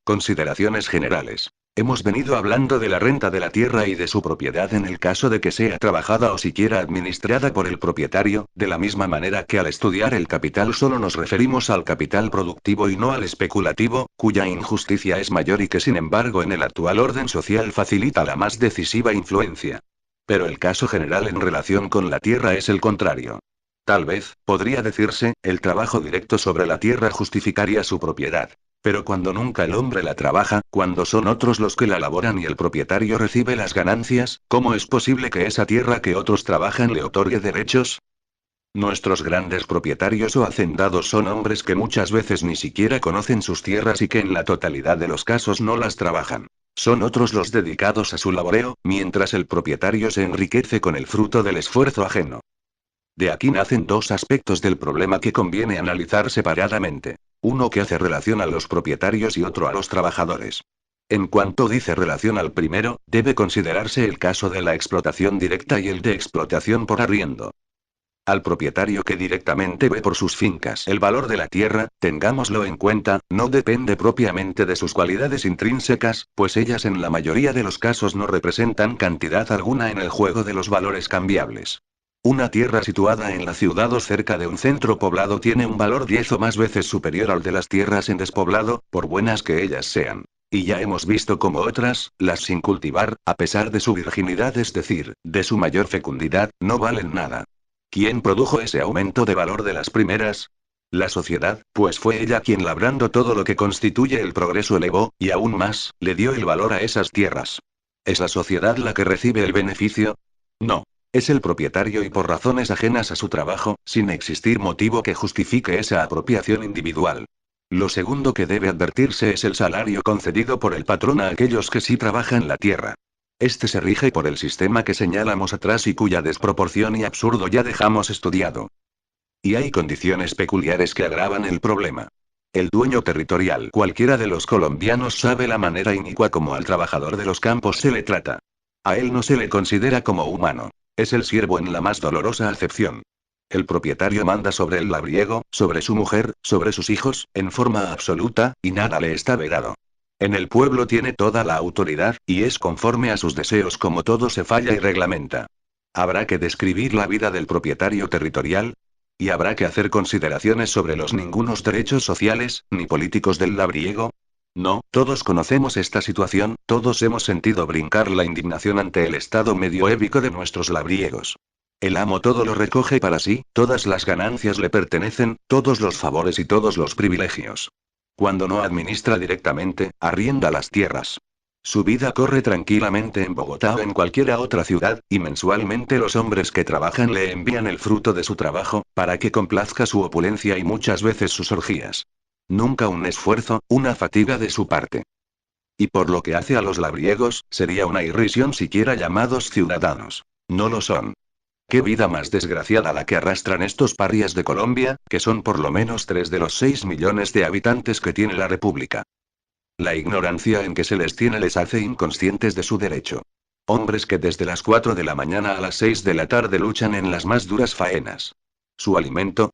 Consideraciones generales. Hemos venido hablando de la renta de la tierra y de su propiedad en el caso de que sea trabajada o siquiera administrada por el propietario, de la misma manera que al estudiar el capital solo nos referimos al capital productivo y no al especulativo, cuya injusticia es mayor y que sin embargo en el actual orden social facilita la más decisiva influencia. Pero el caso general en relación con la tierra es el contrario. Tal vez, podría decirse, el trabajo directo sobre la tierra justificaría su propiedad. Pero cuando nunca el hombre la trabaja, cuando son otros los que la laboran y el propietario recibe las ganancias, ¿cómo es posible que esa tierra que otros trabajan le otorgue derechos? Nuestros grandes propietarios o hacendados son hombres que muchas veces ni siquiera conocen sus tierras y que en la totalidad de los casos no las trabajan. Son otros los dedicados a su laboreo, mientras el propietario se enriquece con el fruto del esfuerzo ajeno. De aquí nacen dos aspectos del problema que conviene analizar separadamente. Uno que hace relación a los propietarios y otro a los trabajadores. En cuanto dice relación al primero, debe considerarse el caso de la explotación directa y el de explotación por arriendo. Al propietario que directamente ve por sus fincas el valor de la tierra, tengámoslo en cuenta, no depende propiamente de sus cualidades intrínsecas, pues ellas en la mayoría de los casos no representan cantidad alguna en el juego de los valores cambiables. Una tierra situada en la ciudad o cerca de un centro poblado tiene un valor 10 o más veces superior al de las tierras en despoblado, por buenas que ellas sean. Y ya hemos visto cómo otras, las sin cultivar, a pesar de su virginidad, es decir, de su mayor fecundidad, no valen nada. ¿Quién produjo ese aumento de valor de las primeras? La sociedad, pues fue ella quien labrando todo lo que constituye el progreso elevó, y aún más, le dio el valor a esas tierras. ¿Es la sociedad la que recibe el beneficio? No. Es el propietario y por razones ajenas a su trabajo, sin existir motivo que justifique esa apropiación individual. Lo segundo que debe advertirse es el salario concedido por el patrón a aquellos que sí trabajan la tierra. Este se rige por el sistema que señalamos atrás y cuya desproporción y absurdo ya dejamos estudiado. Y hay condiciones peculiares que agravan el problema. El dueño territorial, cualquiera de los colombianos, sabe la manera inicua como al trabajador de los campos se le trata. A él no se le considera como humano. Es el siervo en la más dolorosa acepción. El propietario manda sobre el labriego, sobre su mujer, sobre sus hijos, en forma absoluta, y nada le está vedado. En el pueblo tiene toda la autoridad, y es conforme a sus deseos como todo se falla y reglamenta. Habrá que describir la vida del propietario territorial, y habrá que hacer consideraciones sobre los ningunos derechos sociales, ni políticos del labriego. No, todos conocemos esta situación, todos hemos sentido brincar la indignación ante el estado medioévico de nuestros labriegos. El amo todo lo recoge para sí, todas las ganancias le pertenecen, todos los favores y todos los privilegios. Cuando no administra directamente, arrienda las tierras. Su vida corre tranquilamente en Bogotá o en cualquiera otra ciudad, y mensualmente los hombres que trabajan le envían el fruto de su trabajo, para que complazca su opulencia y muchas veces sus orgías. Nunca un esfuerzo, una fatiga de su parte. Y por lo que hace a los labriegos, sería una irrisión siquiera llamados ciudadanos. No lo son. Qué vida más desgraciada la que arrastran estos parias de Colombia, que son por lo menos 3 de los 6 millones de habitantes que tiene la República. La ignorancia en que se les tiene les hace inconscientes de su derecho. Hombres que desde las 4 de la mañana a las 6 de la tarde luchan en las más duras faenas. Su alimento,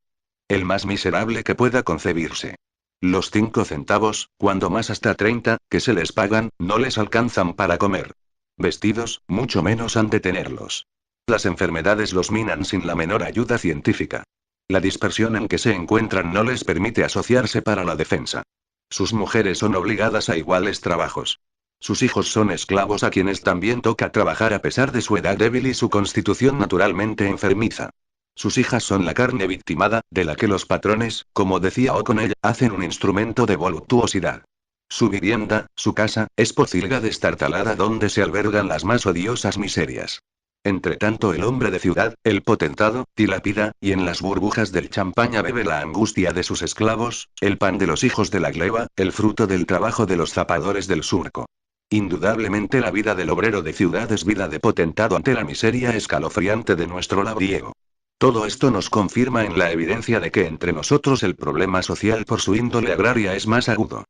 el más miserable que pueda concebirse. Los 5 centavos, cuando más hasta 30, que se les pagan, no les alcanzan para comer. Vestidos, mucho menos han de tenerlos. Las enfermedades los minan sin la menor ayuda científica. La dispersión en que se encuentran no les permite asociarse para la defensa. Sus mujeres son obligadas a iguales trabajos. Sus hijos son esclavos a quienes también toca trabajar a pesar de su edad débil y su constitución naturalmente enfermiza. Sus hijas son la carne victimada, de la que los patrones, como decía O'Connell, hacen un instrumento de voluptuosidad. Su vivienda, su casa, es pocilga destartalada donde se albergan las más odiosas miserias. Entretanto el hombre de ciudad, el potentado, dilapida, y en las burbujas del champaña bebe la angustia de sus esclavos, el pan de los hijos de la gleba, el fruto del trabajo de los zapadores del surco. Indudablemente la vida del obrero de ciudad es vida de potentado ante la miseria escalofriante de nuestro labriego. Todo esto nos confirma en la evidencia de que entre nosotros el problema social por su índole agraria es más agudo.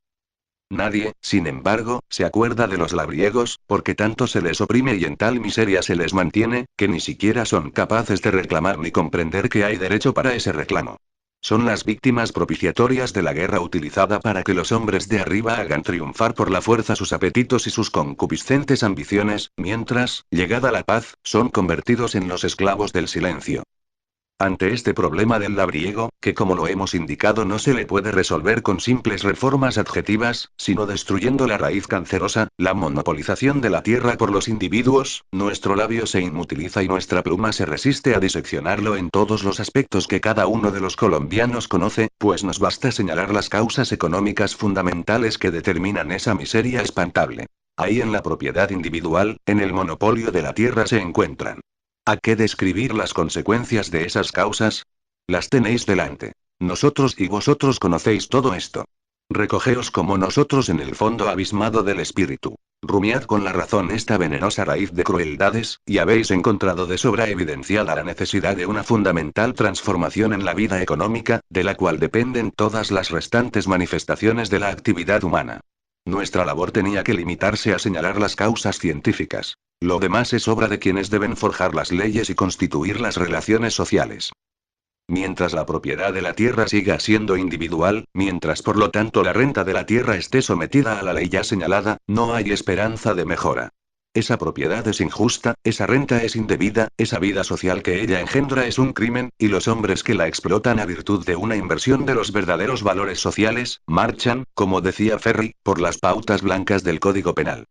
Nadie, sin embargo, se acuerda de los labriegos, porque tanto se les oprime y en tal miseria se les mantiene, que ni siquiera son capaces de reclamar ni comprender que hay derecho para ese reclamo. Son las víctimas propiciatorias de la guerra utilizada para que los hombres de arriba hagan triunfar por la fuerza sus apetitos y sus concupiscentes ambiciones, mientras, llegada la paz, son convertidos en los esclavos del silencio. Ante este problema del labriego, que como lo hemos indicado no se le puede resolver con simples reformas adjetivas, sino destruyendo la raíz cancerosa, la monopolización de la tierra por los individuos, nuestro labio se inutiliza y nuestra pluma se resiste a diseccionarlo en todos los aspectos que cada uno de los colombianos conoce, pues nos basta señalar las causas económicas fundamentales que determinan esa miseria espantable. Ahí en la propiedad individual, en el monopolio de la tierra se encuentran. ¿A qué describir las consecuencias de esas causas? Las tenéis delante. Nosotros y vosotros conocéis todo esto. Recogeos como nosotros en el fondo abismado del espíritu. Rumiad con la razón esta venenosa raíz de crueldades, y habéis encontrado de sobra evidenciada la necesidad de una fundamental transformación en la vida económica, de la cual dependen todas las restantes manifestaciones de la actividad humana. Nuestra labor tenía que limitarse a señalar las causas científicas. Lo demás es obra de quienes deben forjar las leyes y constituir las relaciones sociales. Mientras la propiedad de la tierra siga siendo individual, mientras por lo tanto la renta de la tierra esté sometida a la ley ya señalada, no hay esperanza de mejora. Esa propiedad es injusta, esa renta es indebida, esa vida social que ella engendra es un crimen, y los hombres que la explotan a virtud de una inversión de los verdaderos valores sociales, marchan, como decía Ferry, por las pautas blancas del Código Penal.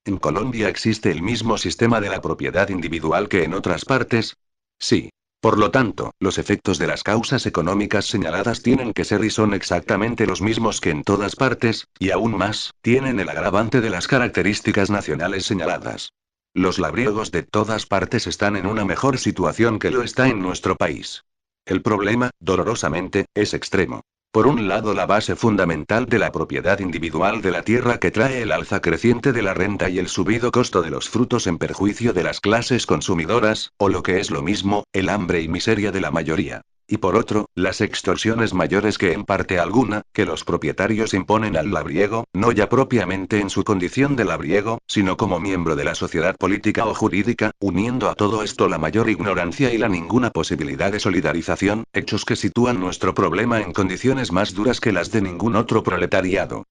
¿En Colombia existe el mismo sistema de la propiedad individual que en otras partes? Sí. Por lo tanto, los efectos de las causas económicas señaladas tienen que ser y son exactamente los mismos que en todas partes, y aún más, tienen el agravante de las características nacionales señaladas. Los labriegos de todas partes están en una mejor situación que lo está en nuestro país. El problema, dolorosamente, es extremo. Por un lado, la base fundamental de la propiedad individual de la tierra que trae el alza creciente de la renta y el subido costo de los frutos en perjuicio de las clases consumidoras, o lo que es lo mismo, el hambre y miseria de la mayoría. Y por otro, las extorsiones mayores que en parte alguna, que los propietarios imponen al labriego, no ya propiamente en su condición de labriego, sino como miembro de la sociedad política o jurídica, uniendo a todo esto la mayor ignorancia y la ninguna posibilidad de solidarización, hechos que sitúan nuestro problema en condiciones más duras que las de ningún otro proletariado.